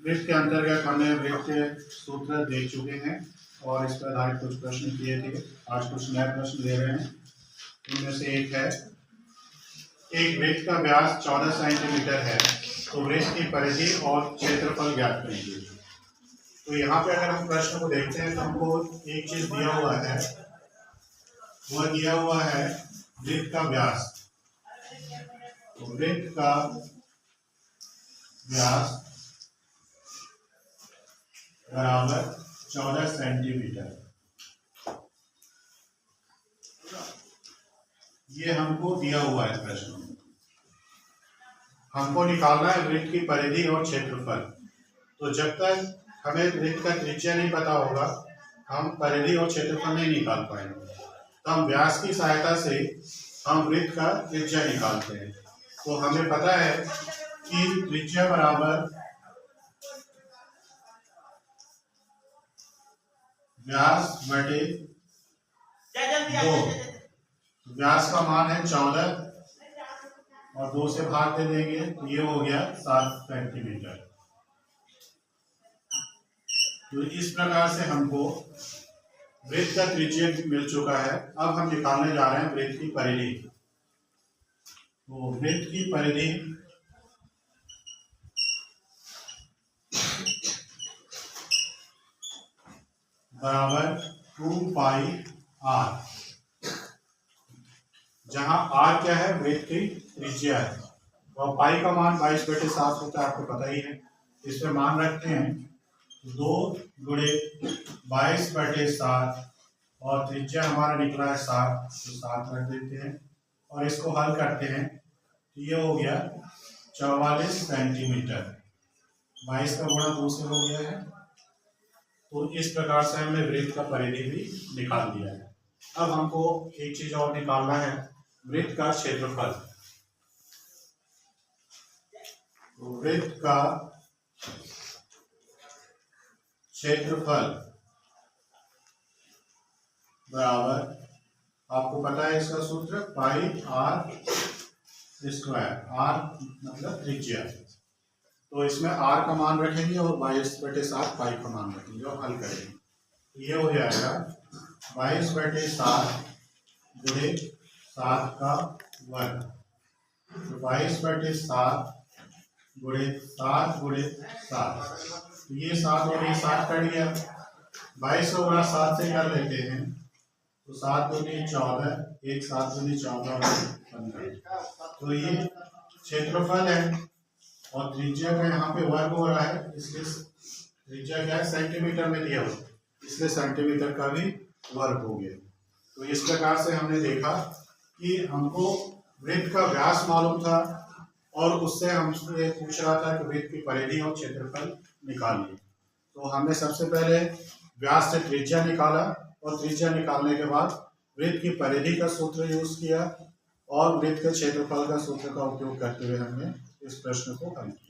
वृत्त के अंतर्गत हमने वृत्त के सूत्र देख चुके हैं और इस पर आधारित कुछ प्रश्न किए थे। आज कुछ नए प्रश्न ले रहे हैं। इनमें से एक है, एक वृत्त का व्यास 14 सेंटीमीटर है, तो वृत्त की परिधि और क्षेत्रफल ज्ञात कीजिए। तो यहाँ पे अगर हम प्रश्न को देखते हैं तो हमको एक चीज दिया हुआ है, वह दिया हुआ है वृत्त का व्यास। तो वृत्त का व्यास बराबर 14 सेंटीमीटर, ये हमको दिया हुआ है प्रश्न में। हमको निकालना है वृत्त की परिधि और क्षेत्रफल। तो जब तक हमें वृत्त का त्रिज्या नहीं पता होगा, हम परिधि और क्षेत्रफल नहीं निकाल पाएंगे। तो हम व्यास की सहायता से हम वृत्त का त्रिज्या निकालते हैं। तो हमें पता है कि त्रिज्या बराबर व्यास बटे 2। व्यास का मान है 14 और 2 से भाग दे देंगे तो ये हो गया 7 सेंटीमीटर। तो इस प्रकार से हमको वृत्त का त्रिज्या मिल चुका है। अब हम निकालने जा रहे हैं वृत्त की परिधि। तो वृत्त की परिधि बराबर 2 पाई r, जहां r क्या है, वृत्त की त्रिज्या है और पाई का मान 22/7 होता है, आपको पता ही है। इस पे मान रखते हैं 2 गुणे 22/7 और त्रिज्या हमारा निकला है 7, तो 7 रख देते हैं और इसको हल करते हैं तो ये हो गया 44 सेंटीमीटर। 22 का गुणा 2 से हो गया है। तो इस प्रकार से हमने वृत्त का परिधि भी निकाल दिया है। अब हमको एक चीज और निकालना है, वृत्त का क्षेत्रफल। तो वृत्त का क्षेत्रफल बराबर, आपको पता है इसका सूत्र, पाई r स्क्वायर। r मतलब त्रिज्या। तो इसमें r का मान रखेंगे और 22/7 पाई का मान रखेंगे और हल करेंगे। ये हो जाएगा 22/7 गुणे 7 का वर्ग। तो 22/7 गुणे 7 गुणे 7, तो ये 7 और ये 7 कट गया। 22 को गुणा 7 से कर लेते हैं तो 7 दूनी 14, 1 7 दूनी 14 और 15। तो ये क्षेत्रफल है और त्रिज्या का यहाँ पे वर्ग हो रहा है, इसलिए त्रिज्या क्या है, सेंटीमीटर में दिया हुआ, इसलिए सेंटीमीटर का भी वर्ग हो गया। तो इस प्रकार से हमने देखा कि हमको वृत्त का व्यास मालूम था और उससे हमसे पूछ रहा था कि वृत्त की परिधि और क्षेत्रफल निकालिए। तो हमने सबसे पहले व्यास से त्रिज्या निकाला और त्रिज्या निकालने के बाद वृत्त की परिधि का सूत्र यूज किया और वृत्त के क्षेत्रफल का सूत्र का उपयोग करते हुए हमने इस प्रश्न को हल किया।